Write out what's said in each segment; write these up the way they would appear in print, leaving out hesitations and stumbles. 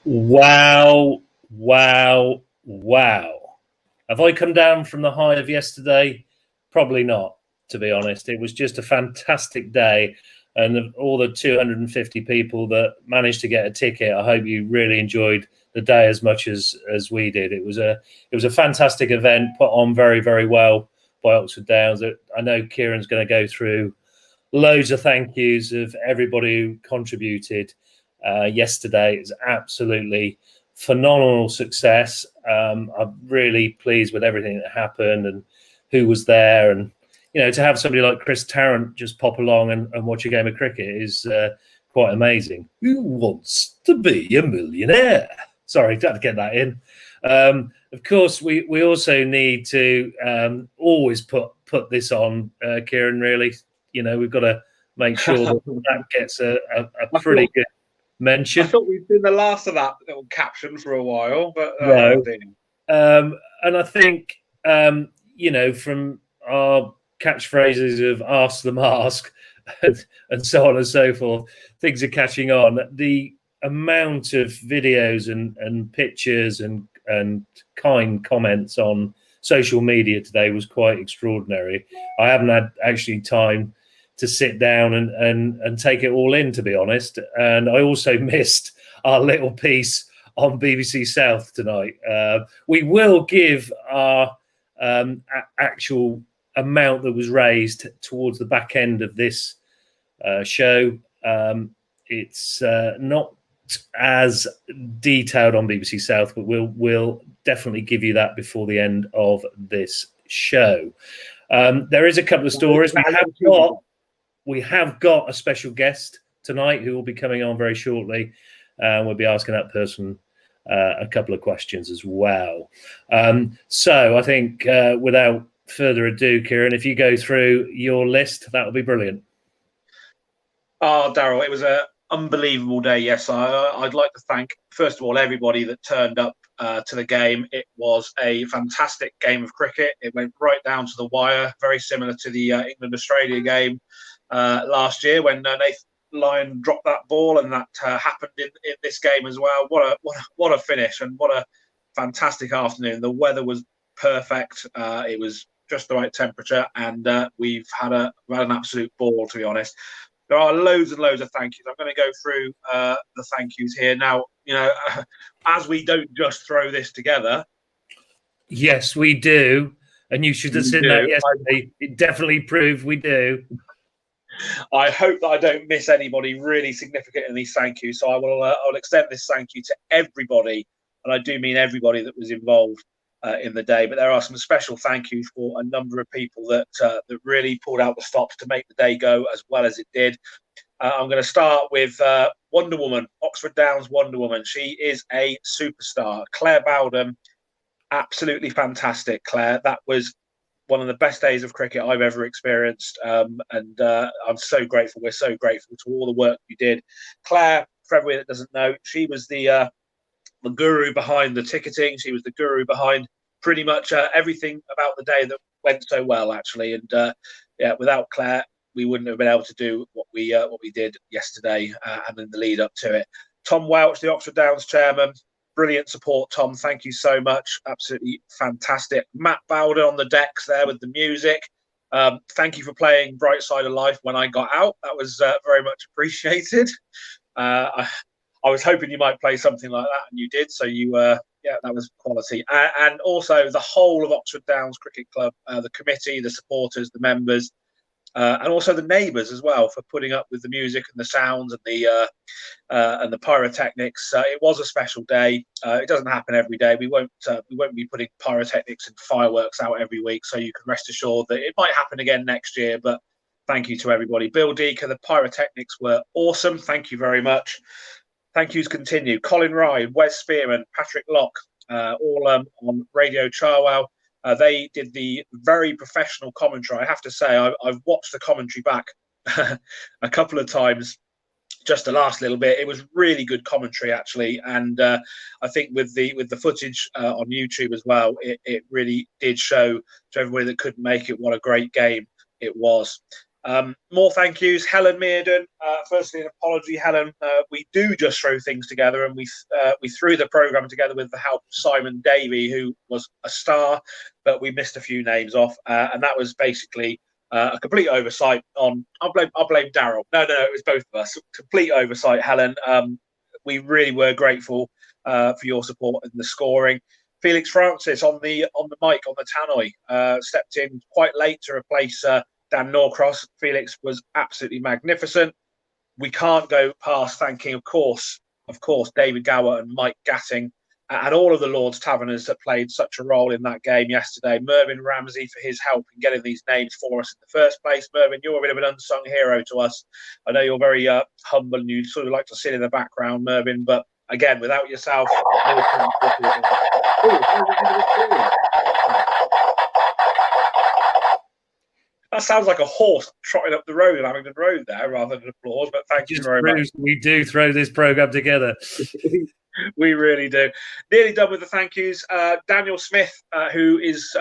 Wow, wow, wow. Have I come down from the high of yesterday? Probably not, to be honest. It was just a fantastic day. And all the 250 people that managed to get a ticket, I hope you really enjoyed the day as much as we did. It was a fantastic event, put on very, very well by Oxford Downs. I know Kieran's going to go through loads of thank yous of everybody who contributed yesterday. It's absolutely phenomenal success. I'm really pleased with everything that happened and who was there. And, to have somebody like Chris Tarrant just pop along and watch a game of cricket is quite amazing. Who wants to be a millionaire? Sorry, had to get that in. Of course, we also need to always put this on, Kieran, really. We've got to make sure that gets a pretty good mention. I thought we'd been the last of that little caption for a while, but no. And I think, from our catchphrases of ask the mask and so on and so forth, things are catching on. The amount of videos and pictures and kind comments on social media today was quite extraordinary. I haven't had actually time to sit down and take it all in, to be honest. And I also missed our little piece on BBC South tonight. We will give our actual amount that was raised towards the back end of this show. It's not as detailed on BBC South, but we'll definitely give you that before the end of this show. There is a couple of stories. We have got a special guest tonight who will be coming on very shortly. We'll be asking that person a couple of questions as well. So I think without further ado, Kieran, if you go through your list, that would be brilliant. Oh, Daryl, it was an unbelievable day. Yes, I'd like to thank, first of all, everybody that turned up to the game. It was a fantastic game of cricket. It went right down to the wire, very similar to the England-Australia game last year when Nathan Lyon dropped that ball, and that happened in this game as well. What a finish, and what a fantastic afternoon. The weather was perfect. It was just the right temperature, and we've had an absolute ball, to be honest. There are loads and loads of thank yous. I'm going to go through the thank yous here now. As we don't just throw this together. Yes, we do, and you should have seen that yesterday. It definitely proved we do. I hope that I don't miss anybody really significant in these thank yous. So I'll extend this thank you to everybody, and I do mean everybody that was involved in the day. But there are some special thank yous for a number of people that really pulled out the stops to make the day go as well as it did. I'm going to start with Wonder Woman, Oxford Downs Wonder Woman. She is a superstar. Claire Bowden, absolutely fantastic, Claire. That was one of the best days of cricket I've ever experienced. And I'm so grateful. We're so grateful to all the work you did. Claire, for everybody that doesn't know, she was the guru behind the ticketing. She was the guru behind pretty much everything about the day that went so well, actually. And without Claire, we wouldn't have been able to do what we did yesterday and in the lead up to it. Tom Welch, the Oxford Downs chairman, brilliant support, Tom. Thank you so much. Absolutely fantastic. Matt Bowden on the decks there with the music. Thank you for playing Bright Side of Life when I got out. That was very much appreciated. I was hoping you might play something like that, and you did. So that was quality. And also the whole of Oxford Downs Cricket Club, the committee, the supporters, the members, and also the neighbours as well for putting up with the music and the sounds and the pyrotechnics. It was a special day. It doesn't happen every day. We won't be putting pyrotechnics and fireworks out every week, so you can rest assured that it might happen again next year. But thank you to everybody. Bill Deaker, the pyrotechnics were awesome. Thank you very much. Thank yous continue. Colin Ryan, Wes Spearman, Patrick Locke, all on Radio Charwell. They did the very professional commentary. I have to say, I've watched the commentary back a couple of times, just the last little bit. It was really good commentary, actually, and I think with the footage on YouTube as well, it really did show to everybody that couldn't make it what a great game it was. More thank yous. Helen Mearden. Firstly, an apology, Helen. We do just throw things together, and we threw the programme together with the help of Simon Davey, who was a star, but we missed a few names off, and that was basically a complete oversight on. I'll blame Daryl. No, it was both of us. Complete oversight, Helen. We really were grateful for your support in the scoring. Felix Francis on the mic on the tannoy stepped in quite late to replace Dan Norcross. Felix was absolutely magnificent. We can't go past thanking, of course, David Gower and Mike Gatting and all of the Lord's Taverners that played such a role in that game yesterday. Mervyn Ramsey for his help in getting these names for us in the first place. Mervyn, you're a bit of an unsung hero to us. I know you're very humble and you sort of like to sit in the background, Mervyn, but again, without yourself, that sounds like a horse trotting up the road in Abingdon Road there, rather than applause. But thank you very much. We do throw this programme together. We really do. Nearly done with the thank yous. Daniel Smith, who is,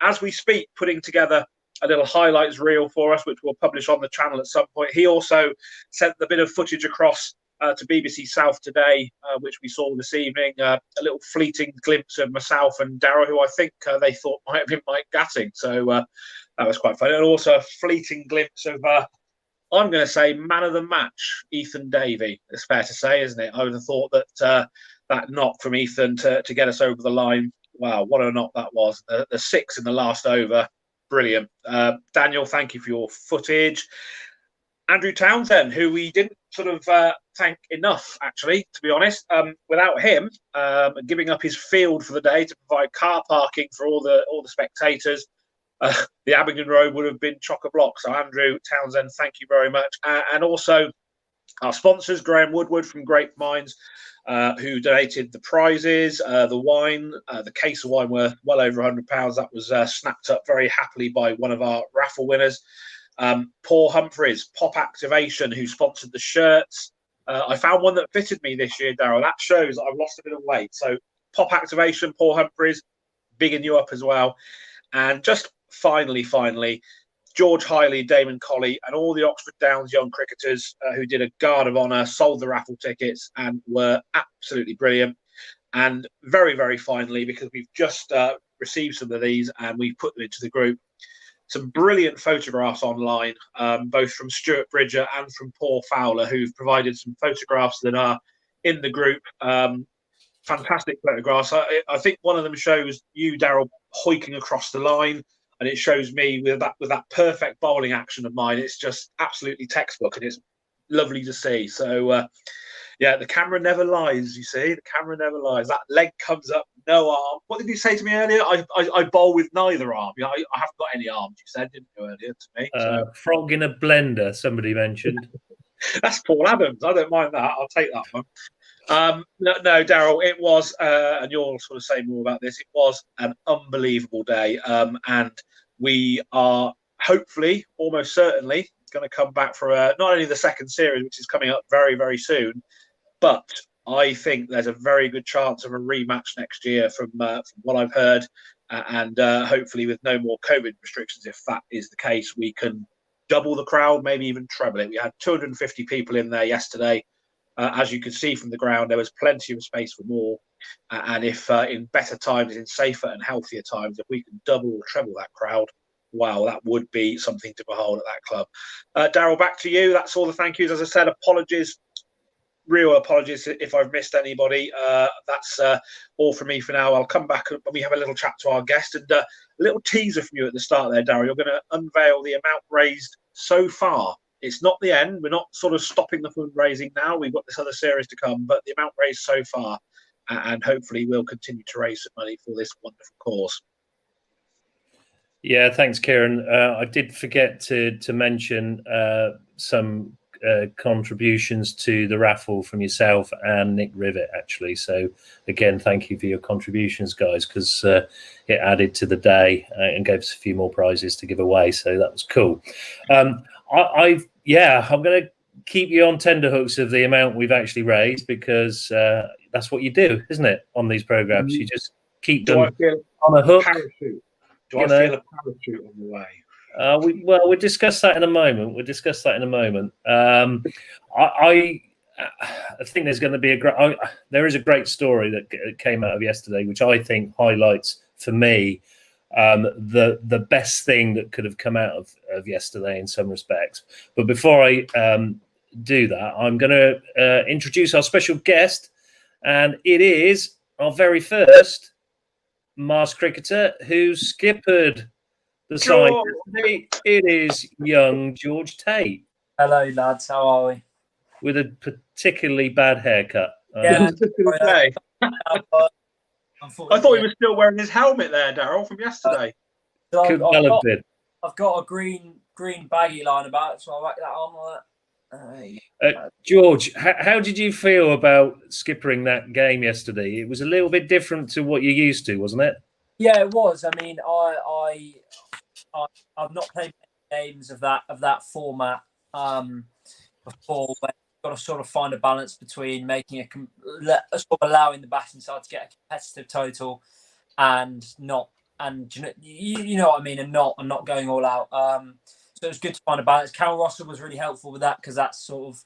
as we speak, putting together a little highlights reel for us, which we'll publish on the channel at some point. He also sent the bit of footage across to BBC South today, which we saw this evening. A little fleeting glimpse of myself and Darrow, who I think they thought might have been Mike Gatting. So that was quite funny. And also a fleeting glimpse of, I'm going to say, man of the match, Ethan Davey. It's fair to say, isn't it? I would have thought that that knock from Ethan to get us over the line. Wow, what a knock that was. The 6 in the last over. Brilliant. Daniel, thank you for your footage. Andrew Townsend, who we didn't sort of thank enough, actually, to be honest. Without him giving up his field for the day to provide car parking for all the spectators, the Abingdon Road would have been chock-a-block. So, Andrew Townsend, thank you very much. And also our sponsors, Graham Woodward from Grape Minds, who donated the prizes, the wine, the case of wine worth well over £100. That was snapped up very happily by one of our raffle winners. Paul Humphreys, Pop Activation, who sponsored the shirts. I found one that fitted me this year, Darryl. That shows that I've lost a bit of weight. So Pop Activation, Paul Humphreys, bigging you up as well. And just finally, George Hiley, Damon Colley, and all the Oxford Downs young cricketers who did a guard of honour, sold the raffle tickets and were absolutely brilliant. And very, very finally, because we've just received some of these and we've put them into the group, some brilliant photographs online, both from Stuart Bridger and from Paul Fowler, who've provided some photographs that are in the group. Fantastic photographs. I think one of them shows you, Darryl, hoiking across the line, and it shows me with that perfect bowling action of mine. It's just absolutely textbook, and it's lovely to see. So, yeah, the camera never lies, you see. The camera never lies. That leg comes up, no arm. What did you say to me earlier? I bowl with neither arm. I haven't got any arms, you said, didn't you, earlier to me? So. Frog in a blender, somebody mentioned. That's Paul Adams. I don't mind that. I'll take that one. No, Darryl, it was, and you'll sort of say more about this, it was an unbelievable day. And we are hopefully, almost certainly, going to come back for not only the second series, which is coming up very, very soon, but I think there's a very good chance of a rematch next year from what I've heard. And hopefully with no more COVID restrictions, if that is the case, we can double the crowd, maybe even treble it. We had 250 people in there yesterday. As you could see from the ground, there was plenty of space for more. And if in better times, in safer and healthier times, if we can double or treble that crowd, wow, that would be something to behold at that club. Darryl, back to you. That's all the thank yous. As I said, real apologies if I've missed anybody. That's all from me for now. I'll come back and we have a little chat to our guest, and a little teaser from you at the start there, Darryl. You're going to unveil the amount raised so far. It's not the end. We're not sort of stopping the fundraising now. We've got this other series to come, but the amount raised so far, and hopefully we'll continue to raise some money for this wonderful cause. Yeah, thanks, Kieran. I did forget to mention some contributions to the raffle from yourself and Nick Rivet, actually. So again, thank you for your contributions, guys, because it added to the day and gave us a few more prizes to give away. So that was cool. I'm going to keep you on tenterhooks of the amount we've actually raised, because that's what you do, isn't it, on these programs? You just keep them on a hook. Parachute. Do I feel a parachute on the way? We'll discuss that in a moment. I think there's going to be there is a great story that came out of yesterday, which I think highlights for me the best thing that could have come out of yesterday in some respects. But before I do that, I'm going to introduce our special guest, and it is our very first Mars cricketer who skippered the side. It is young George Tate. Hello, lads. How are we? With a particularly bad haircut. Yeah, I thought he was still wearing his helmet there, Daryl, from yesterday. Could well have been. I've got a green baggy line about, so I'll whack that on. George, how did you feel about skippering that game yesterday? It was a little bit different to what you're used to, wasn't it? Yeah, it was. I mean, I've not played many games of that format before. But you've got to sort of find a balance between making sort of allowing the batting side to get a competitive total and not, and you know what I mean, and not going all out. So it was good to find a balance. Cal Russell was really helpful with that because that's sort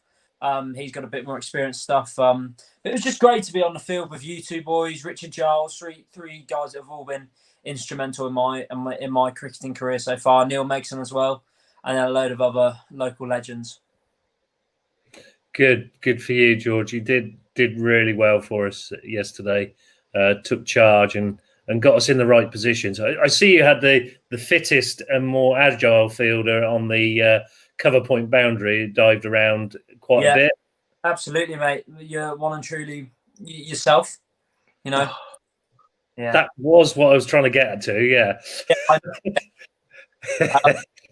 of he's got a bit more experience stuff. It was just great to be on the field with you two boys, Richard Giles, three guys that have all been instrumental in my cricketing career so far. Neil Megson as well, and then a load of other local legends. Good for you, George. You did really well for us yesterday. Took charge and got us in the right positions. I see you had the fittest and more agile fielder on the cover point boundary. Dived around quite a bit. Absolutely, mate. You're one and truly yourself. You know. Yeah. That was what I was trying to get to. Yeah.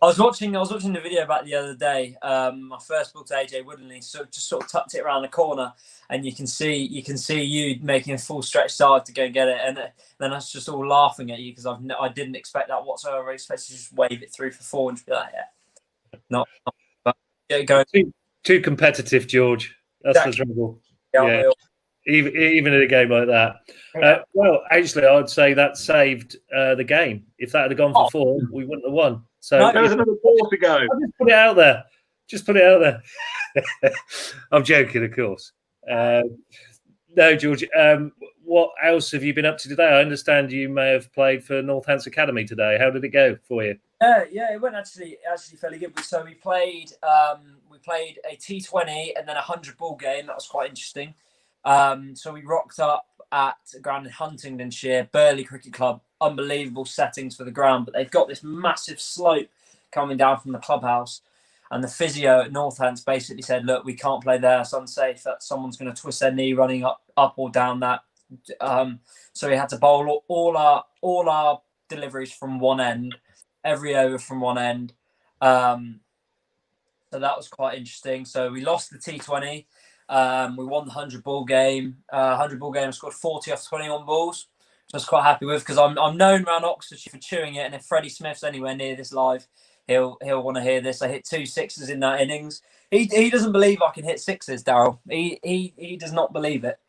I was watching the video back the other day. My first ball to AJ Woodley, so just sort of tucked it around the corner, and you can see you making a full stretch dive to go and get it, and then I was just all laughing at you because I didn't expect that whatsoever. I expected to just wave it through for four and just be like, not but go. Too competitive, George. That's exactly. The trouble. Yeah. Even in a game like that. Well, actually, I'd say that saved the game. If that had gone for four, we wouldn't have won. So there was another ball to go. I'll just put it out there. I'm joking, of course. No, George. What else have you been up to today? I understand you may have played for Northants Academy today. How did it go for you? Yeah, it went actually fairly good. So we played a T20 and then a 100 ball game. That was quite interesting. So we rocked up at a ground in Huntingdonshire, Burley Cricket Club. Unbelievable settings for the ground, but they've got this massive slope coming down from the clubhouse. And the physio at Northants basically said, look, we can't play there. It's unsafe. That someone's going to twist their knee running up or down that. So we had to bowl all our deliveries from one end, every over from one end. So that was quite interesting. So we lost the T20. We won the 100 ball game. 100 ball game, I scored 40 off 21 balls, which I was quite happy with because I'm known around Oxfordshire for chewing it. And if Freddie Smith's anywhere near this live, he'll want to hear this. I hit 2 sixes in that innings. He doesn't believe I can hit sixes, Daryl. He does not believe it.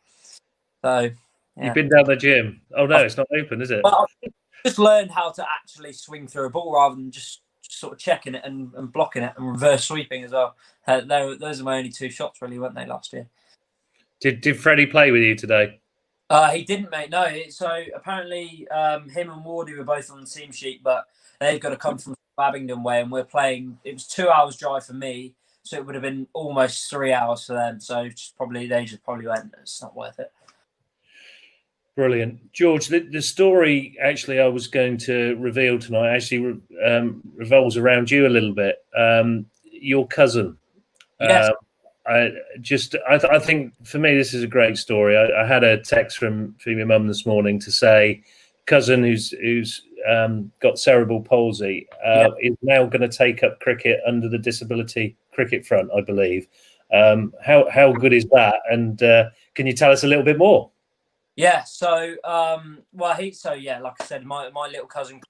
So yeah. You've been down the gym. Oh no, it's not open, is it? Well, I've just learned how to actually swing through a ball rather than just sort of checking it and blocking it and reverse sweeping as well. Those are my only 2 shots, really, weren't they, last year? Did Freddie play with you today? He didn't, mate. No. So apparently, him and Wardy were both on the team sheet, but they've got to come from Abingdon way, and we're playing. It was 2 hours drive for me, so it would have been almost 3 hours for them. So they just probably went, it's not worth it. Brilliant. George, the story actually I was going to reveal tonight actually revolves around you a little bit. Your cousin. Yes. I think for me this is a great story. I had a text from my mum this morning to say cousin who's got cerebral palsy is now going to take up cricket under the disability cricket front, I believe. How good is that? And can you tell us a little bit more? Yeah. So like I said, my little cousin,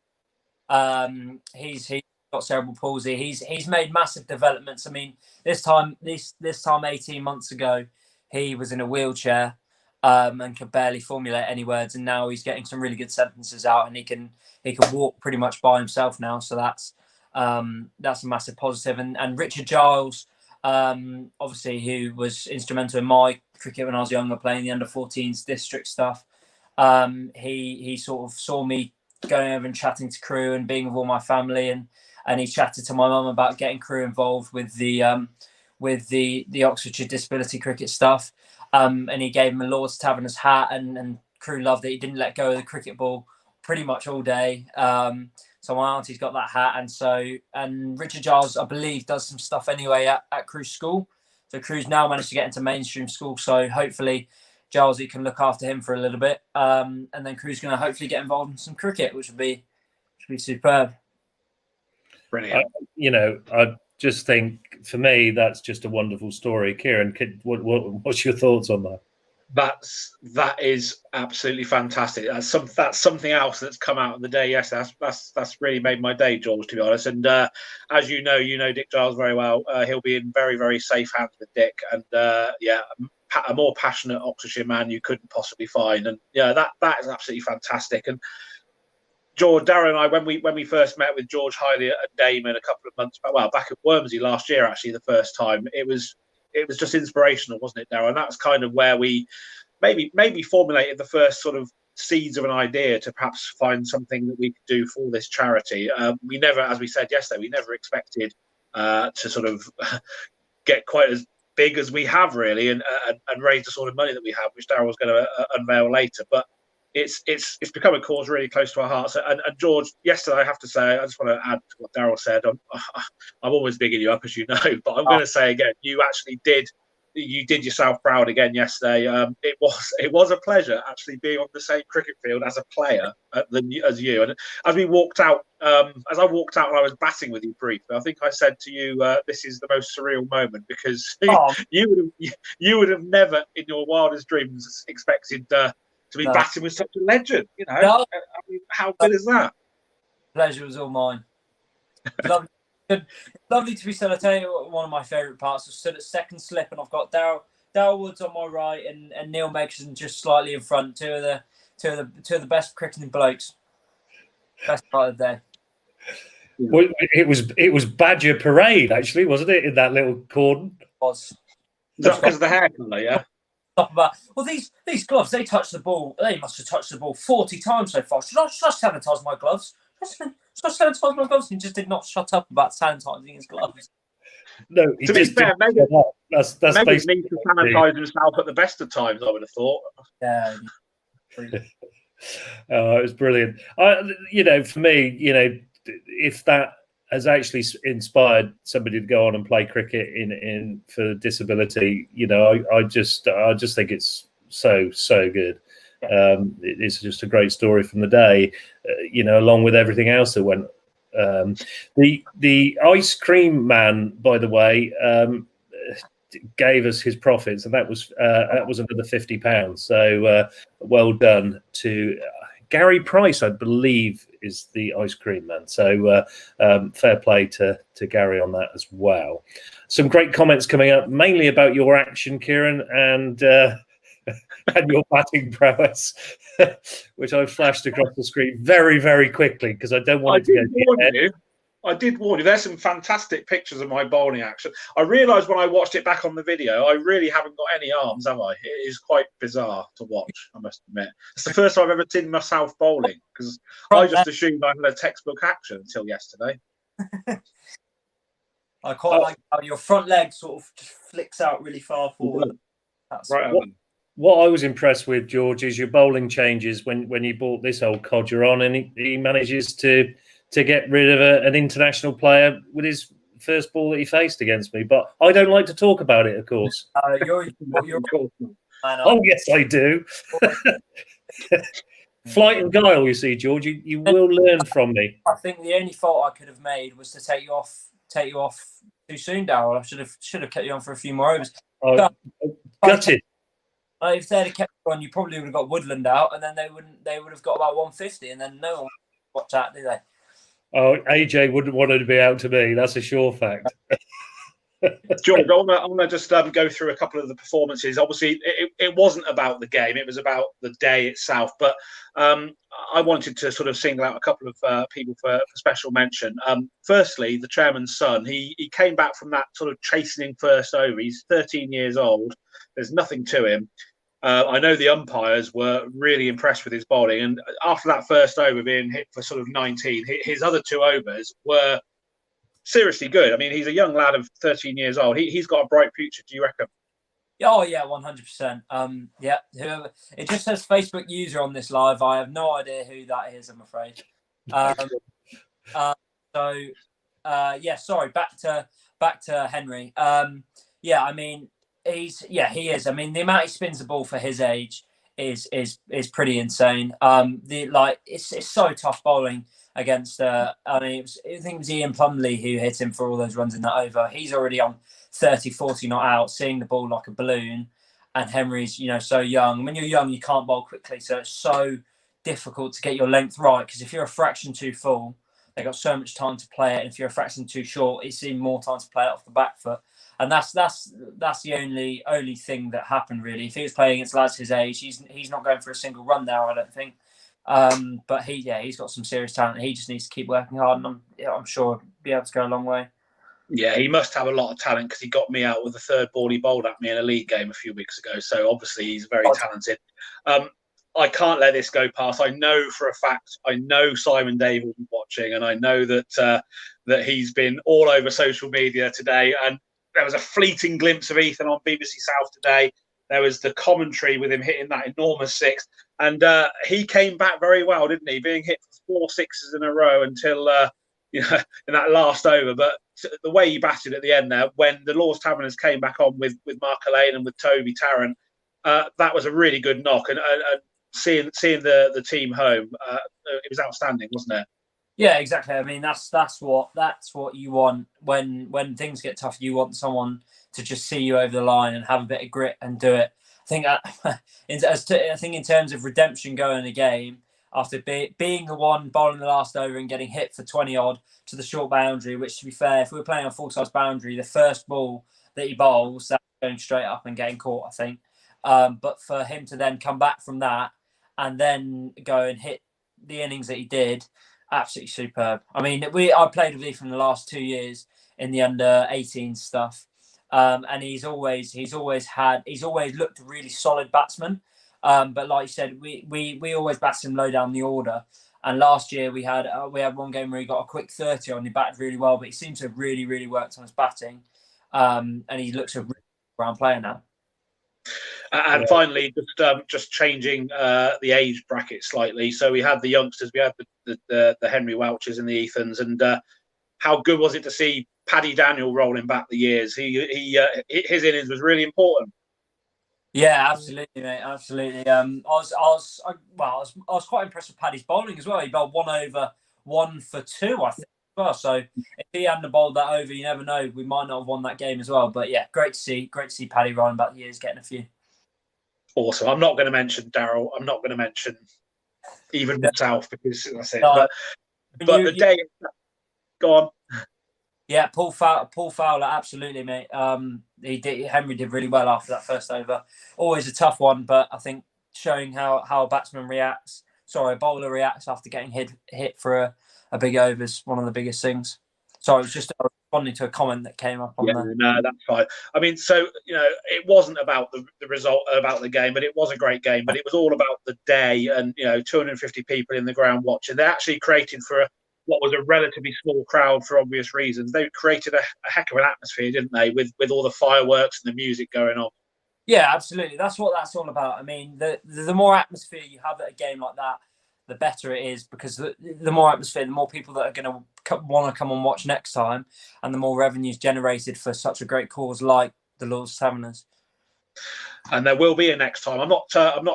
he's got cerebral palsy. He's made massive developments. I mean, this time 18 months ago, he was in a wheelchair and could barely formulate any words, and now he's getting some really good sentences out, and he can walk pretty much by himself now. So that's That's a massive positive. And Richard Giles, obviously, who was instrumental in my cricket when I was younger, playing the under-14s district stuff. He sort of saw me going over and chatting to Crewe and being with all my family, and he chatted to my mum about getting Crewe involved with the Oxfordshire disability cricket stuff. And he gave him a Lord's Taverners hat, and Crewe loved it. He didn't let go of the cricket ball pretty much all day. So my auntie's got that hat, and Richard Giles, I believe, does some stuff anyway at Crewe School. So Crewe's now managed to get into mainstream school. So hopefully Gilesy can look after him for a little bit, and then Crewe's going to hopefully get involved in some cricket, which would be superb. Brilliant. I just think for me that's just a wonderful story. Kieran, what's your thoughts on that? That is absolutely fantastic. That's something else that's come out of the day. Yes, that's really made my day, George, to be honest. And as you know Dick Giles very well. He'll be in very, very safe hands with Dick. And a more passionate Oxfordshire man you couldn't possibly find. And that is absolutely fantastic. And George, Darren, and I, when we first met with George Hiley at Damon a couple of months back at Wormsey last year, actually the first time, it was just inspirational, wasn't it, Darren? And that's kind of where we maybe formulated the first sort of seeds of an idea to perhaps find something that we could do for this charity. We never, as we said yesterday, we never expected to sort of get quite as big as we have really, and raise the sort of money that we have, which Darren was going to unveil later. But it's become a cause really close to our hearts. And George, yesterday, I have to say, I just want to add to what Darryl said. I'm always bigging you up, as you know, but I'm going to say again, you actually did yourself proud again yesterday. It was a pleasure actually being on the same cricket field as a player as you. And as we walked out, as I walked out and I was batting with you briefly, I think I said to you, "This is the most surreal moment," because you would have never in your wildest dreams expected to be batting with such a legend. I mean, how good is that? Pleasure was all mine. Lovely to be stood. I tell you what, one of my favourite parts was stood at second slip, and I've got Darryl Woods on my right and Neil Megson just slightly in front. Two of the best cricketing blokes. Best part of the day. Well, it was Badger Parade actually, wasn't it? In that little cordon. It was. Just because of the hair colour, yeah. Well, these gloves, they touch the ball. They must have touched the ball 40 times so far. Should I sanitize my gloves? Should I sanitize my gloves? He just did not shut up about sanitizing his gloves. No, to be fair, maybe that's he needs to sanitize himself at the best of times, I would have thought. Yeah. It was brilliant. For me, if that has actually inspired somebody to go on and play cricket in for disability, I just think it's so good. It's just a great story from the day, along with everything else that went. The ice cream man, by the way, gave us his profits, and that was another £50. So well done to Gary Price, I believe, is the ice cream man. So fair play to Gary on that as well. Some great comments coming up, mainly about your action, Kieran, and your batting prowess, which I flashed across the screen very, very quickly because I don't want it to go. I did warn you. There's some fantastic pictures of my bowling action. I realised when I watched it back on the video, I really haven't got any arms, have I? It is quite bizarre to watch, I must admit. It's the first time I've ever seen myself bowling because I just assumed I had a textbook action until yesterday. I quite like how your front leg sort of just flicks out really far forward. That's right. What I was impressed with, George, is your bowling changes when you bought this old codger on, and he manages to get rid of an international player with his first ball that he faced against me. But I don't like to talk about it, of course. You're oh, yes, I do. Flight and guile, you see, George. You will learn from me. I think the only fault I could have made was to take you off too soon, Darryl. I should have kept you on for a few more overs. Gutted. If they'd have kept you on, you probably would have got Woodland out, and then they would have got about 150, and then no one would watch that, do they? Oh, AJ wouldn't want to be out to me. That's a sure fact. George, I want to just go through a couple of the performances. Obviously, it wasn't about the game; it was about the day itself. But I wanted to sort of single out a couple of people for special mention. Firstly, the chairman's son. He came back from that sort of chastening first over. He's 13 years old. There's nothing to him. I know the umpires were really impressed with his bowling, and after that first over being hit for sort of 19, his other 2 overs were seriously good. I mean, he's a young lad of 13 years old. He's got a bright future. Do you reckon? Oh yeah, 100%. Yeah. Whoever, it just says Facebook user on this live. I have no idea who that is, I'm afraid. Yeah. Sorry. Back to Henry. Yeah. I mean, he is. I mean, the amount he spins the ball for his age is pretty insane. It's so tough bowling against. I think it was Ian Plumley who hit him for all those runs in that over. He's already on 30, 40 not out, seeing the ball like a balloon. And Henry's, so young. When you're young, you can't bowl quickly, so it's so difficult to get your length right. Because if you're a fraction too full, they got so much time to play it. And if you're a fraction too short, it's even more time to play it off the back foot. And that's the only thing that happened really. If he was playing against lads his age, he's not going for a single run now, I don't think. But he's got some serious talent. He just needs to keep working hard, and I'm sure he'll be able to go a long way. Yeah, he must have a lot of talent because he got me out with the third ball he bowled at me in a league game a few weeks ago. So obviously he's very talented. I can't let this go past. I know for a fact, Simon Dave will be watching, and I know that he's been all over social media today. And there was a fleeting glimpse of Ethan on BBC South today. There was the commentary with him hitting that enormous 6. And he came back very well, didn't he? Being hit for 4 6s in a row until in that last over. But the way he batted at the end there, when the Lord's Taverners came back on with Mark Elaine and with Toby Tarrant, that was a really good knock. And seeing the team home, it was outstanding, wasn't it? Yeah, exactly. I mean, that's what you want when things get tough. You want someone to just see you over the line and have a bit of grit and do it. I think in terms of redemption going in a game, after being the one bowling the last over and getting hit for 20 odd to the short boundary, which to be fair, if we were playing on full size boundary, the first ball that he bowls, that's going straight up and getting caught, I think. But for him to then come back from that and then go and hit the innings that he did, absolutely superb. I mean, I played with Ethan the last 2 years in the under 18 stuff, and he's always looked a really solid batsman. But like you said, we always batted him low down the order. And last year we had one game where he got a quick 30 on. He batted really well, but he seems to have really, really worked on his batting, and he looks a really ground player now. And finally, just changing the age bracket slightly. So we had the youngsters, we had the Henry Welchers and the Ethans, and how good was it to see Paddy Daniel rolling back the years? His innings was really important. Yeah, absolutely, mate. Absolutely. I was quite impressed with Paddy's bowling as well. He bowled 1 over 1 for 2, I think. Well, so if he hadn't bowled that over, you never know. We might not have won that game as well. But yeah, great to see Paddy rolling back the years, getting a few. Awesome. I'm not going to mention Daryl. I'm not going to mention even myself because that's it. No, but the day, go on. Yeah, Paul Fowler, absolutely, mate. Henry did really well after that first over. Always a tough one, but I think showing how a bowler reacts after getting hit for a big over is one of the biggest things. So I was just responding to a comment that came up on there. No, that's fine. I mean, so it wasn't about the result, about the game, but it was a great game. But it was all about the day, and 250 people in the ground watching. They actually created for what was a relatively small crowd for obvious reasons. They created a heck of an atmosphere, didn't they, with all the fireworks and the music going on. Yeah, absolutely. That's what that's all about. I mean, the more atmosphere you have at a game like that, the better it is, because the more atmosphere, the more people that are going to want to come and watch next time, and the more revenues generated for such a great cause like the Lord's Taverners. And there will be a next time. I'm not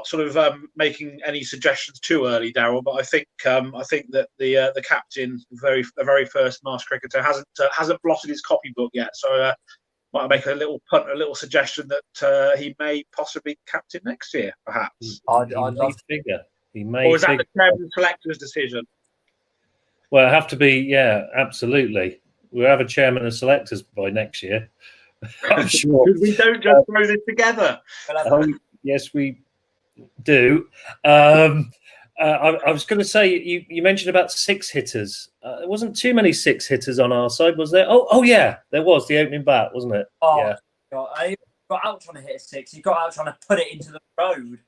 sort of making any suggestions too early, Daryl, but I think that the captain, the very first Marsh cricketer, hasn't blotted his copybook yet. So might make a little punt, a little suggestion that he may possibly captain next year, perhaps. I'd love to figure. Or is that the chairman selector's decision? Well, it'll have to be, yeah, absolutely. We'll have a chairman and selectors by next year. I'm sure. Because we don't just throw this together. Yes, we do. I was going to say, you mentioned about six hitters. There wasn't too many six hitters on our side, was there? Oh yeah, there was the opening bat, wasn't it? Oh, yeah. God, I got out trying to hit a six. He got out trying to put it into the road.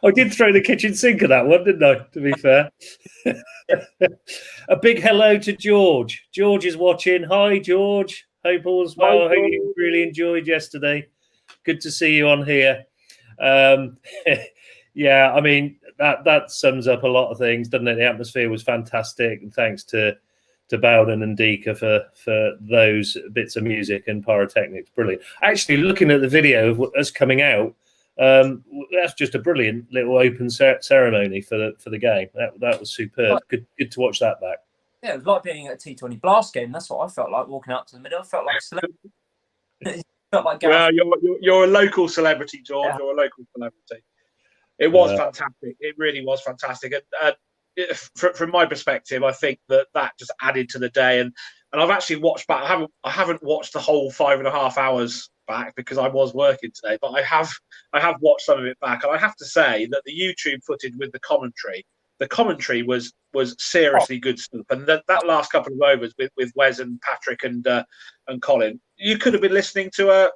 I did throw the kitchen sink at that one, didn't I? To be fair. A big hello to George. George is watching. Hi, George. Hope all's well. I hope you really enjoyed yesterday. Good to see you on here. Yeah, I mean that sums up a lot of things, doesn't it? The atmosphere was fantastic, and thanks to Bowden and Dika for those bits of music and pyrotechnics. Brilliant. Actually, looking at the video of us coming out, that's just a brilliant little open ceremony for the game. That was superb. Good to watch that back. Yeah, it was like being at a T20 Blast game. That's what I felt like walking out to the middle. I felt like celebrity. Felt like well, you're a local celebrity, George. Yeah. You're a local celebrity. It was fantastic. It really was fantastic. And from my perspective, I think that just added to the day. And I've actually watched back. I haven't watched the whole 5.5 hours back because I was working today, but I have watched some of it back. And I have to say that the YouTube footage with the commentary was seriously good stuff. And that last couple of overs with Wes and Patrick and Colin, you could have been listening to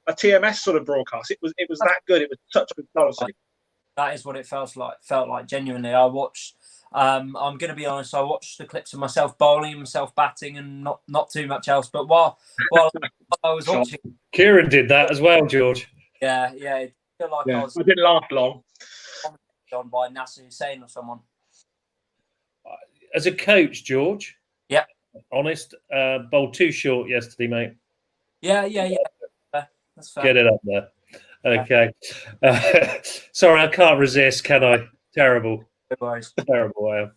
a TMS sort of broadcast. It was that good. It was such a good quality. That is what it felt like genuinely. I watched. I'm going to be honest. I watched the clips of myself bowling, myself batting, and not too much else. But while I was watching, Kieran did that as well, George. Yeah. It felt like I didn't last long. On by Nasser Hussain or someone. As a coach, George. Yeah. Honest, bowled too short yesterday, mate. Yeah. That's fair. Get it up there. Okay. Sorry, I can't resist, can I? Terrible. Terrible I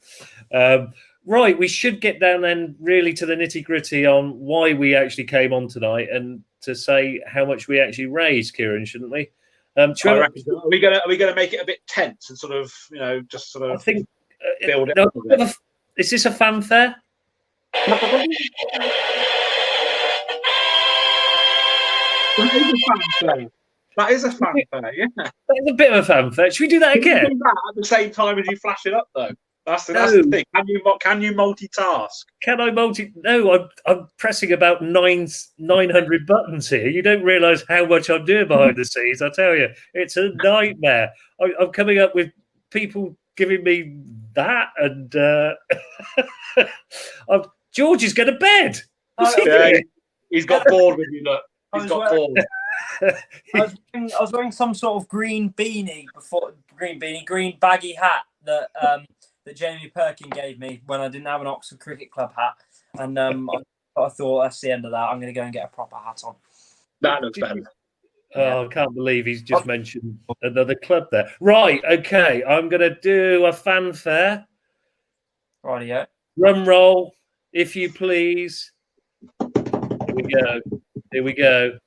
am. Right, we should get down then really to the nitty-gritty on why we actually came on tonight and to say how much we actually raised, Kieran, shouldn't we? Are we gonna make it a bit tense and sort of, just sort of? I think build it up a bit. Is this a fanfare? That is a fanfare, yeah. That is a bit of a fanfare. Should we do that again? Do that at the same time as you flash it up, though. That's the thing. Can you multitask? Can I No, I'm pressing about 900 buttons here. You don't realise how much I'm doing behind the scenes. I tell you, it's a nightmare. I'm coming up with people giving me that, and George is going to bed. He's got bored with you. Look, he's got bored. I was wearing some sort of green baggy hat that Jamie Perkin gave me when I didn't have an Oxford Cricket Club hat, and I thought that's the end of that. I'm going to go and get a proper hat on. That looks better. Oh, I can't believe he's just mentioned another club there. Right, okay, I'm going to do a fanfare. Rightio. Drum roll, if you please. Here we go.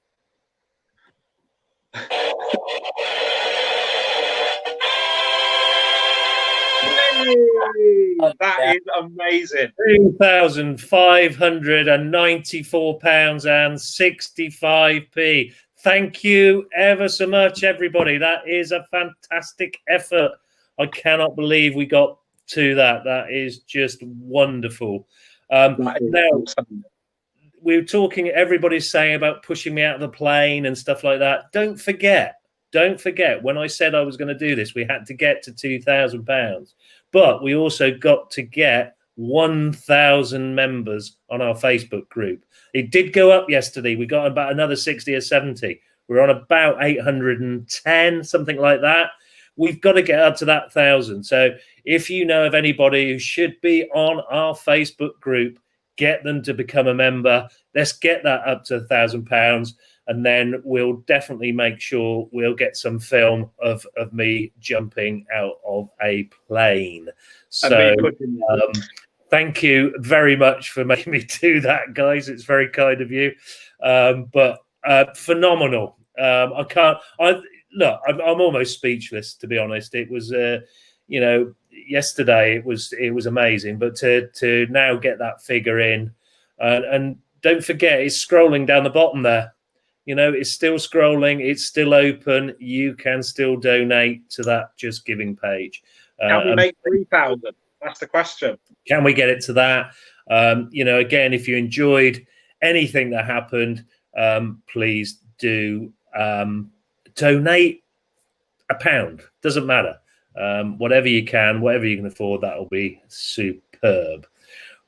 That is amazing. £2,594.65. Thank you ever so much, everybody. That is a fantastic effort. I cannot believe we got to that. That is just wonderful. Now, we were talking, everybody's saying about pushing me out of the plane and stuff like that. Don't forget, when I said I was going to do this, we had to get to £2,000. But we also got to get 1,000 members on our Facebook group. It did go up yesterday. We got about another 60 or 70. We're on about 810, something like that. We've got to get up to that 1,000. So if you know of anybody who should be on our Facebook group, get them to become a member. Let's get that up to £1,000. And then we'll definitely make sure we'll get some film of me jumping out of a plane. So thank you very much for making me do that, guys. It's very kind of you. But phenomenal. I'm almost speechless, to be honest. It was, yesterday it was amazing. But to now get that figure in, and don't forget, it's scrolling down the bottom there. You know, it's still scrolling. It's still open. You can still donate to that Just Giving page. Can we make 3,000? That's the question. Can we get it to that? You know, again, if you enjoyed anything that happened, please do donate £1. Doesn't matter. Whatever you can afford, that will be superb.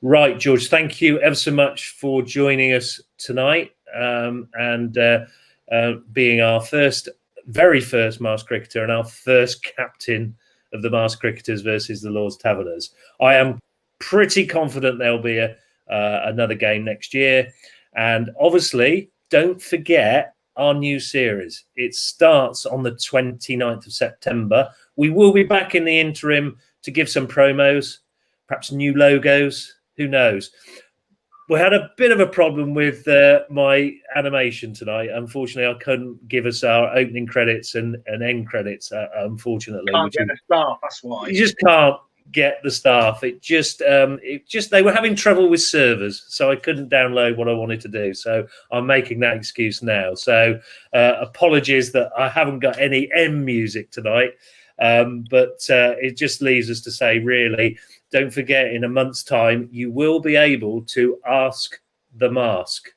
Right, George, thank you ever so much for joining us tonight and being our very first masked cricketer and our first captain of the Masked Cricketers versus the Lord's Taverners. I am pretty confident there'll be another game next year. And obviously, don't forget our new series. It starts on the 29th of September. We will be back in the interim to give some promos, perhaps new logos. Who knows? We had a bit of a problem with my animation tonight. Unfortunately, I couldn't give us our opening credits and end credits, unfortunately. Can't get the staff, that's why. You just can't get the staff. It just they were having trouble with servers, so I couldn't download what I wanted to do. So I'm making that excuse now. So apologies that I haven't got any end music tonight. But it just leaves us to say, really, don't forget, in a month's time, you will be able to ask the mask.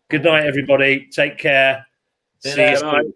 Good night, everybody. Take care. See you soon.